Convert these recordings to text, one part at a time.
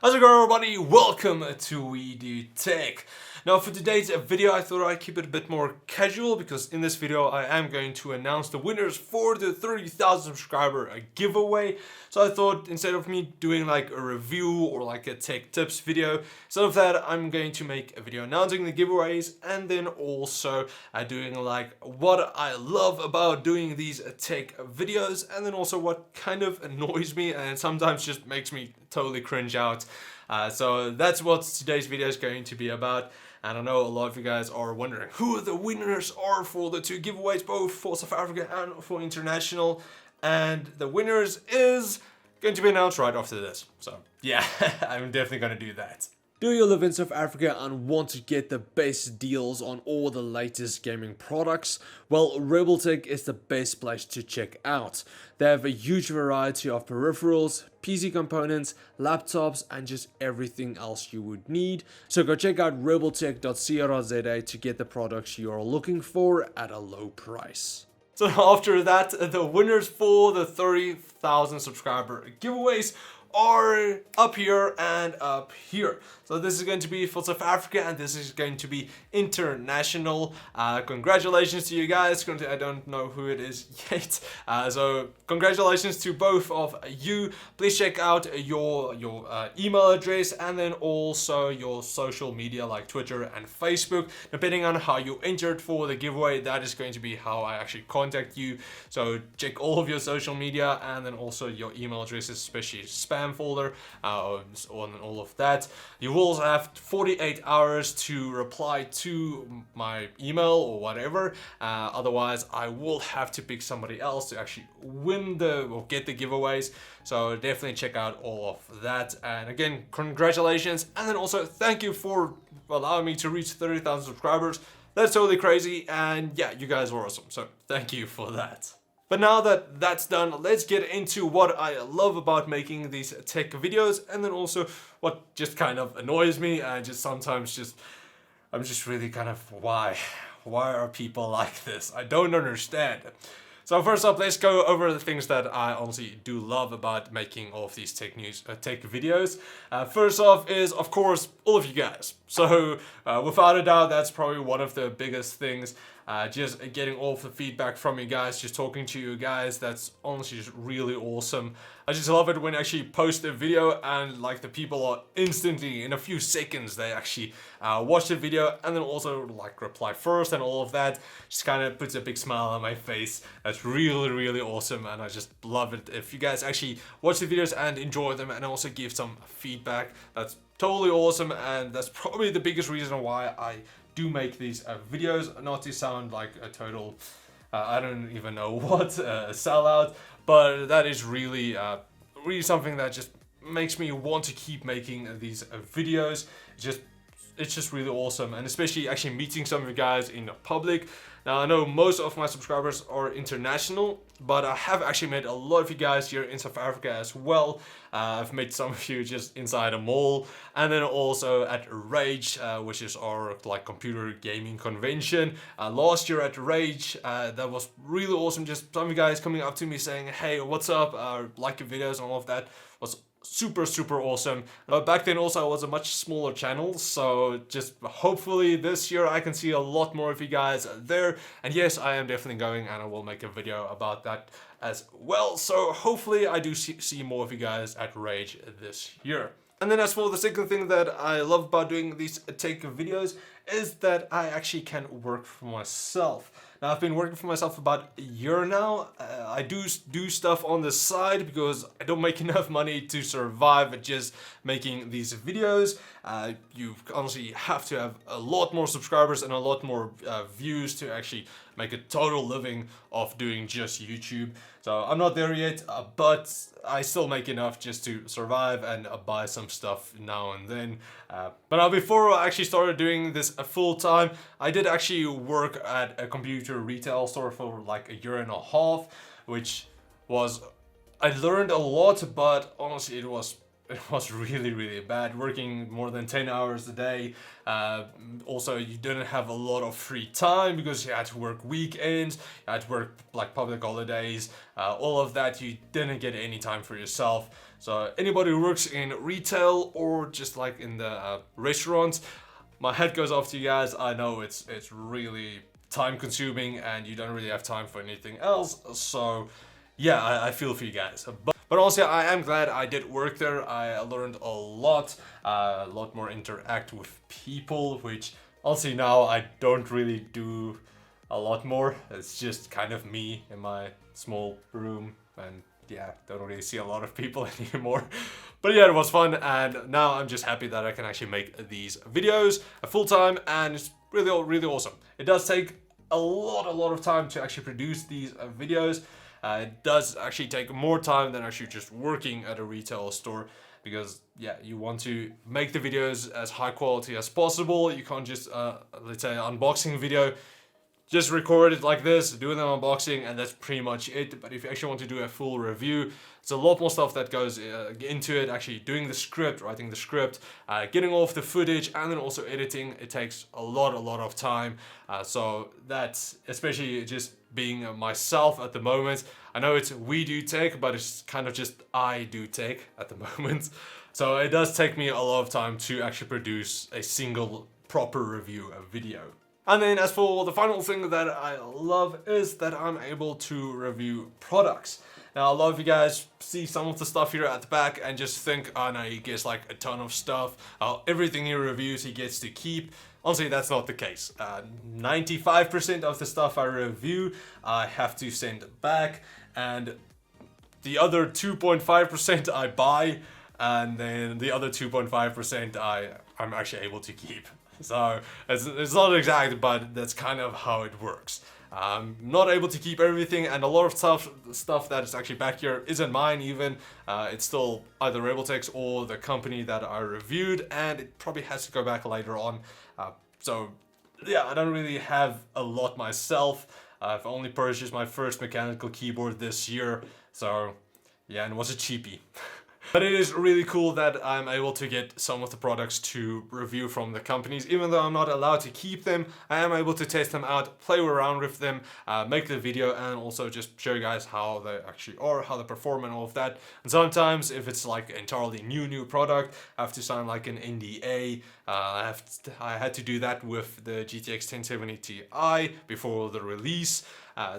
How's it going, everybody? Welcome to We Do Tech. Now for today's video I thought I'd keep it a bit more casual because in this video I am going to announce the winners for the 30,000 subscriber giveaway. So I thought instead of me doing like a review or like a tech tips video, instead of that I'm going to make a video announcing the giveaways and then also doing like what I love about doing these tech videos and then also what kind of annoys me and sometimes just makes me totally cringe out. So that's what today's video is going to be about. And I know a lot of you guys are wondering who the winners are for the two giveaways, both for South Africa and for international. And the winners is going to be announced right after this. So yeah, I'm definitely going to do that. Do you live in South Africa and want to get the best deals on all the latest gaming products? Well, Rebeltech is the best place to check out. They have a huge variety of peripherals, PC components, laptops, and just everything else you would need. So go check out rebeltech.co.za to get the products you are looking for at a low price. So after that, the winners for the 30,000 subscriber giveaways are up here and up here. So this is going to be for South Africa and this is going to be international. Congratulations to you guys. I don't know who it is yet. So congratulations to both of you. Please check out your email address and then also your social media like Twitter and Facebook. Depending on how you entered for the giveaway, that is going to be how I actually contact you. So check all of your social media and then also your email addresses, especially spam folder on all of that. You will also have 48 hours to reply to my email or whatever. Otherwise, I will have to pick somebody else to actually win or get the giveaways. So definitely check out all of that. And again, congratulations. And then also thank you for allowing me to reach 30,000 subscribers. That's totally crazy. And yeah, you guys are awesome. So thank you for that. But now that that's done, let's get into what I love about making these tech videos and then also what just kind of annoys me and just sometimes I'm just really kind of why are people like this? I don't understand. So first up, let's go over the things that I honestly do love about making all of these tech videos. First off is, of course, all of you guys. So without a doubt, that's probably one of the biggest things. Just getting all of the feedback from you guys, just talking to you guys, that's honestly just really awesome. I just love it when I actually post a video and like the people are instantly, in a few seconds, they actually watch the video and then also like reply first and all of that. Just kind of puts a big smile on my face. That's really, really awesome and I just love it. If you guys actually watch the videos and enjoy them and also give some feedback, that's totally awesome and that's probably the biggest reason why I do make these videos, not to sound like a total I don't even know what sellout, but that is really something that just makes me want to keep making these videos. It's just really awesome, and especially actually meeting some of you guys in public. Now I know most of my subscribers are international, but I have actually met a lot of you guys here in South Africa as well. I've met some of you just inside a mall, and then also at Rage, which is our like computer gaming convention. Last year at Rage, that was really awesome. Just some of you guys coming up to me saying, "Hey, what's up? Like your videos," and all of that was super awesome. Back then also I was a much smaller channel, so just hopefully this year I can see a lot more of you guys there. And yes, I am definitely going and I will make a video about that as well. So hopefully I do see more of you guys at Rage this year. And then as for the second thing that I love about doing these tech videos is that I actually can work for myself. Now I've been working for myself for about a year now. I do stuff on the side because I don't make enough money to survive just making these videos. You honestly have to have a lot more subscribers and a lot more views to actually make a total living of doing just YouTube. So I'm not there yet, but I still make enough just to survive and buy some stuff now and then. But now before I actually started doing this full time, I did actually work at a computer retail store for like a year and a half, which was, I learned a lot, but honestly it was it was really bad, working more than 10 hours a day. Also, you didn't have a lot of free time because you had to work weekends, you had to work like public holidays, all of that. You didn't get any time for yourself. So anybody who works in retail or just like in the restaurants, my head goes off to you guys. I know it's really time consuming and you don't really have time for anything else. So yeah, I feel for you guys. But also, I am glad I did work there. I learned a lot more interact with people, which honestly now I don't really do a lot more. It's just kind of me in my small room, and yeah, don't really see a lot of people anymore. But yeah, it was fun, and now I'm just happy that I can actually make these videos full time, and it's really awesome. It does take a lot of time to actually produce these videos. It does actually take more time than actually just working at a retail store, because yeah, you want to make the videos as high quality as possible. You can't just let's say unboxing video, just record it like this, do an unboxing, and that's pretty much it. But if you actually want to do a full review, it's a lot more stuff that goes into it. Actually doing the script, writing the script, getting all of the footage, and then also editing. It takes a lot of time. So that's, especially just being myself at the moment. I know it's we do tech, but it's kind of just I do tech at the moment. So it does take me a lot of time to actually produce a single proper review video. And then as for the final thing that I love is that I'm able to review products. Now, a lot of you guys see some of the stuff here at the back and just think, oh no, he gets like a ton of stuff. Everything he reviews he gets to keep. Honestly, that's not the case. 95% of the stuff I review, I have to send back. And the other 2.5% I buy. And then the other 2.5% I'm actually able to keep. So it's not exact, but that's kind of how it works. I'm not able to keep everything, and a lot of stuff that is actually back here isn't mine even. It's still either Rebeltech's or the company that I reviewed, and it probably has to go back later on. So yeah, I don't really have a lot myself. I've only purchased my first mechanical keyboard this year, so yeah, and it was a cheapie. But it is really cool that I'm able to get some of the products to review from the companies. Even though I'm not allowed to keep them, I am able to test them out, play around with them, make the video, and also just show you guys how they actually are, how they perform and all of that. And sometimes if it's like an entirely new product, I have to sign like an NDA. I had to do that with the GTX 1070 Ti before the release.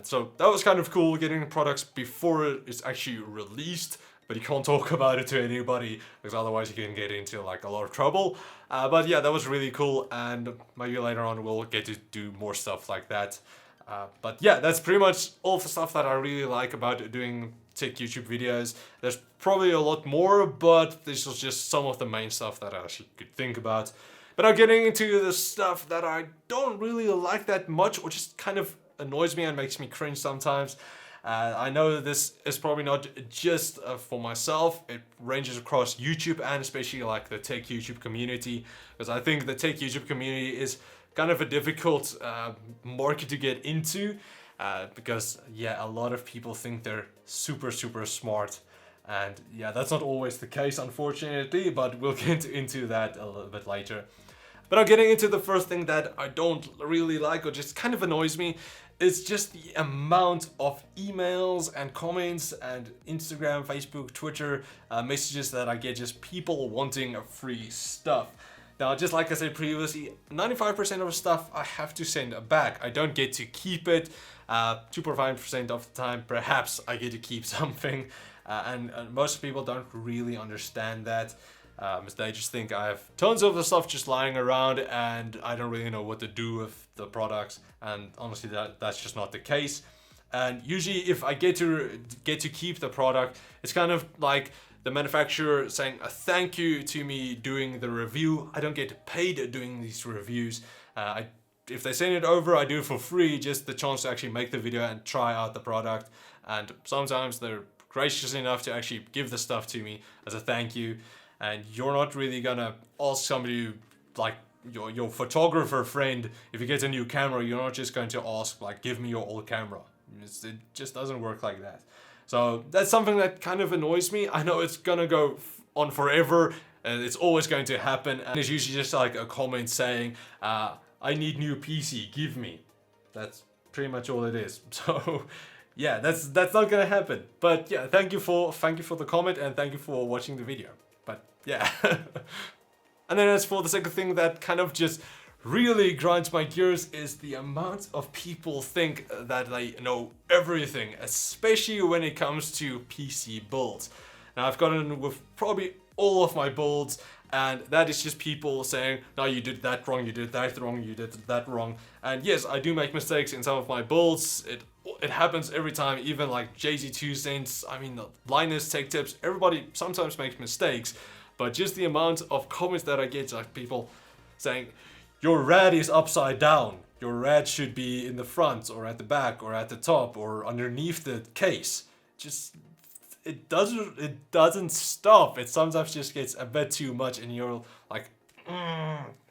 So that was kind of cool, getting products before it's actually released. But you can't talk about it to anybody, because otherwise you can get into like a lot of trouble. But yeah, that was really cool, and maybe later on we'll get to do more stuff like that. But yeah, that's pretty much all the stuff that I really like about doing tech YouTube videos. There's probably a lot more, but this was just some of the main stuff that I actually could think about. But now getting into the stuff that I don't really like that much, or just kind of annoys me and makes me cringe sometimes. I know that this is probably not just for myself. It ranges across YouTube and especially like the tech YouTube community, because I think the tech YouTube community is kind of a difficult market to get into, because yeah, a lot of people think they're super smart, and yeah, that's not always the case, unfortunately, but we'll get into that a little bit later. But now getting into the first thing that I don't really like, or just kind of annoys me, it's just the amount of emails and comments and Instagram, Facebook, Twitter messages that I get, just people wanting free stuff. Now, just like I said previously, 95% of stuff I have to send back. I don't get to keep it. 2.5% of the time, perhaps I get to keep something. And most people don't really understand that. They just think I have tons of the stuff just lying around and I don't really know what to do with the products, and honestly that's just not the case. And usually if I get to keep the product, it's kind of like the manufacturer saying a thank you to me doing the review. I don't get paid doing these reviews. If they send it over, I do it for free, just the chance to actually make the video and try out the product. And sometimes they're gracious enough to actually give the stuff to me as a thank you. And you're not really gonna ask somebody, like your photographer friend, if you get a new camera, you're not just going to ask like, give me your old camera. It just doesn't work like that. So that's something that kind of annoys me. I know it's gonna go on forever, and it's always going to happen. And it's usually just like a comment saying, I need new PC, give me. That's pretty much all it is. So yeah, that's not gonna happen. But yeah, thank you for the comment, and thank you for watching the video. But yeah. And then as for the second thing that kind of just really grinds my gears is the amount of people think that they know everything, especially when it comes to PC builds. Now I've gotten with probably all of my builds, and that is just people saying, no, you did that wrong, you did that wrong, you did that wrong. And yes, I do make mistakes in some of my builds. It happens every time, even like JZ2 Saints, I mean, Linus, Tech Tips, everybody sometimes makes mistakes. But just the amount of comments that I get, like people saying, your rad is upside down. Your rad should be in the front or at the back or at the top or underneath the case. Just, it doesn't stop. It sometimes just gets a bit too much and you're like,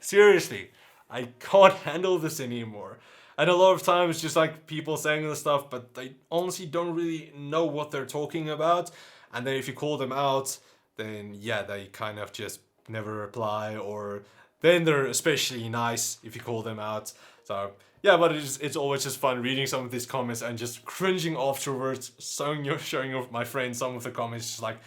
seriously, I can't handle this anymore. And a lot of times it's just like people saying this stuff, but they honestly don't really know what they're talking about. And then if you call them out, then yeah, they kind of just never reply, or then they're especially nice if you call them out. So yeah, but it's always just fun reading some of these comments and just cringing afterwards, showing my friends some of the comments, just like,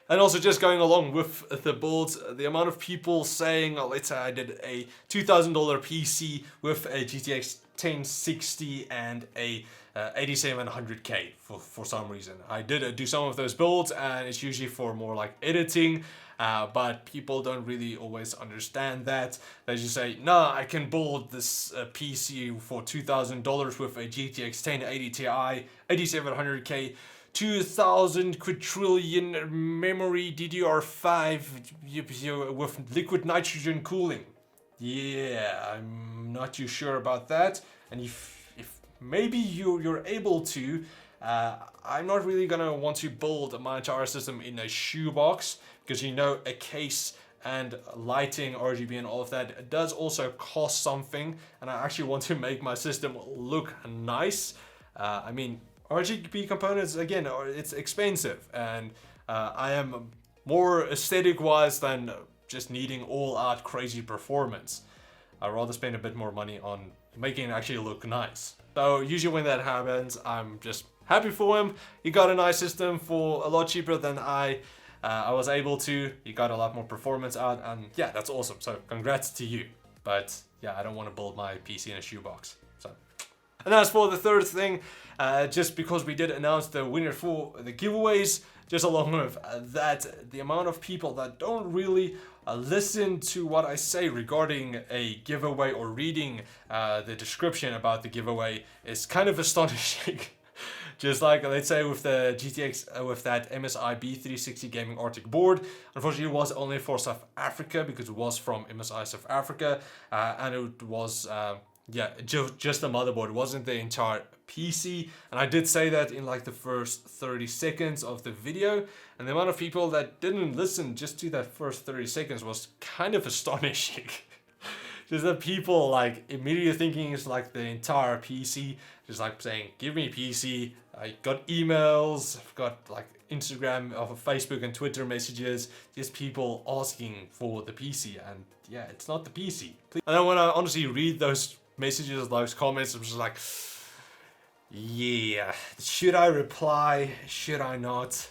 and also just going along with the builds, the amount of people saying, let's say I did a $2,000 PC with a GTX 1060 and a 8700K for some reason. I did do some of those builds, and it's usually for more like editing, but people don't really always understand that. They just say, nah, I can build this PC for $2,000 with a GTX 1080 Ti, 8700K, 2000 quadrillion memory DDR5 with liquid nitrogen cooling. Yeah, I'm not too sure about that. And if maybe you're able to, I'm not really gonna want to build my entire system in a shoebox, because you know a case and lighting, RGB and all of that does also cost something, and I actually want to make my system look nice. I mean, RGB components, again, it's expensive, and I am more aesthetic wise than just needing all out crazy performance. I'd rather spend a bit more money on making it actually look nice. So usually when that happens, I'm just happy for him. He got a nice system for a lot cheaper than I was able to. He got a lot more performance out, and yeah, that's awesome. So congrats to you. But yeah, I don't want to build my PC in a shoebox. So, and as for the third thing, just because we did announce the winner for the giveaways, just along with that, the amount of people that don't really listen to what I say regarding a giveaway or reading the description about the giveaway is kind of astonishing. Just like, let's say with the GTX, with that MSI B360 gaming Arctic board, unfortunately it was only for South Africa because it was from MSI South Africa, and it was yeah, just the motherboard. It wasn't the entire PC, and I did say that in like the first 30 seconds of the video, and the amount of people that didn't listen just to that first 30 seconds was kind of astonishing. Just that people like immediately thinking it's like the entire PC, just like saying, give me PC. I got emails, I've got like Instagram, Facebook and Twitter messages, just people asking for the PC, and yeah, it's not the PC. And then when I honestly read those messages, those comments, I'm just like, yeah, should I reply? Should I not?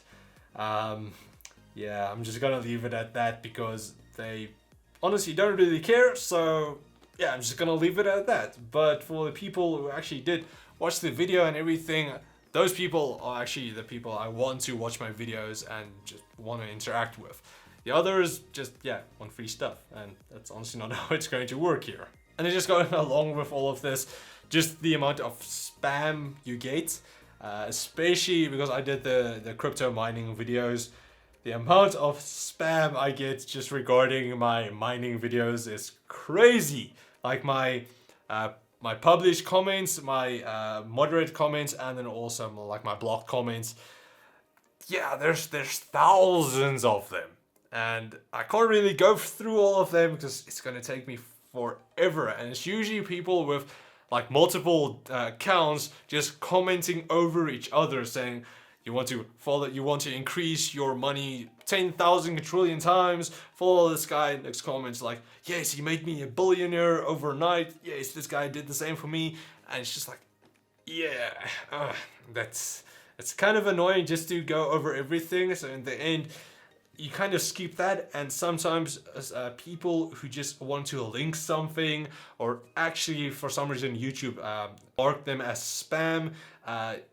Yeah, I'm just gonna leave it at that because they honestly don't really care. So yeah, I'm just gonna leave it at that. But for the people who actually did watch the video and everything, those people are actually the people I want to watch my videos and just want to interact with. The others just, yeah, want free stuff, and that's honestly not how it's going to work here. And then just going along with all of this, just the amount of spam you get, especially because I did the crypto mining videos. The amount of spam I get just regarding my mining videos is crazy. Like my published comments, my moderate comments, and then also like my blocked comments. Yeah, there's thousands of them, and I can't really go through all of them because it's gonna take me forever. And it's usually people with like multiple accounts just commenting over each other saying, you want to follow, you want to increase your money 10,000 trillion times, follow this guy. Next comments like, yes, he made me a billionaire overnight. Yes, this guy did the same for me. And it's just like, yeah, it's kind of annoying just to go over everything. So in the end, you kind of skip that, and sometimes people who just want to link something, or actually for some reason YouTube mark them as spam,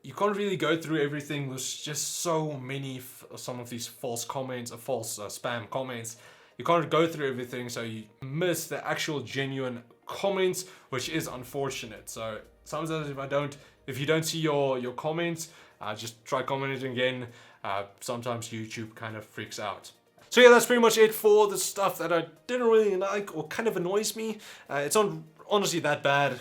you can't really go through everything. There's just so many some of these false comments, false spam comments. You can't go through everything, so you miss the actual genuine comments, which is unfortunate. So sometimes if you don't see your comments, just try commenting again. Sometimes YouTube kind of freaks out. So yeah, that's pretty much it for the stuff that I didn't really like or kind of annoys me. It's not honestly that bad.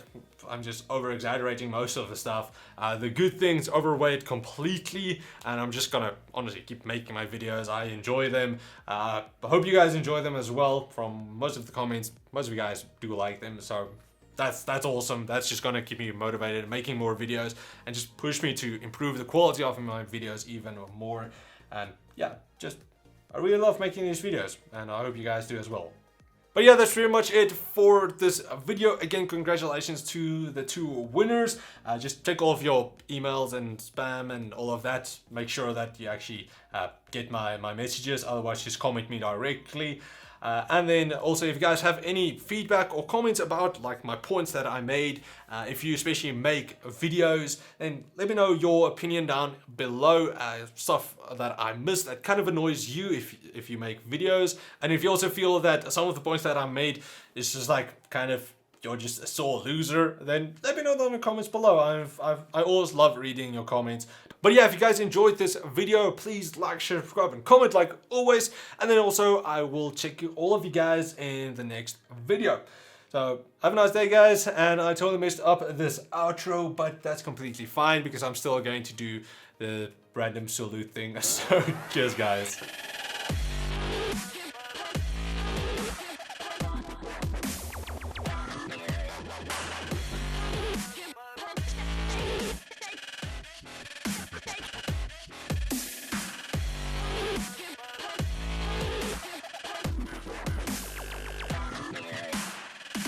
I'm just over exaggerating most of the stuff. The good things overweighed completely, and I'm just gonna honestly keep making my videos. I enjoy them. I hope you guys enjoy them as well. From most of the comments, most of you guys do like them, so that's awesome. That's just gonna keep me motivated, making more videos, and just push me to improve the quality of my videos even more. And yeah, I really love making these videos, and I hope you guys do as well. But yeah, that's pretty much it for this video. Again, congratulations to the 2 winners. Just check all of your emails and spam and all of that. Make sure that you actually get my messages. Otherwise, just comment me directly. And then also, if you guys have any feedback or comments about like my points that I made, if you especially make videos, then let me know your opinion down below. Stuff that I missed that kind of annoys you if you make videos, and if you also feel that some of the points that I made is just like kind of you're just a sore loser, then let me know down in the comments below. I always love reading your comments. But yeah, if you guys enjoyed this video, please like, share, subscribe, and comment like always. And then also, I will check all of you guys in the next video. So have a nice day, guys. And I totally messed up this outro, but that's completely fine because I'm still going to do the random salute thing. So cheers, guys.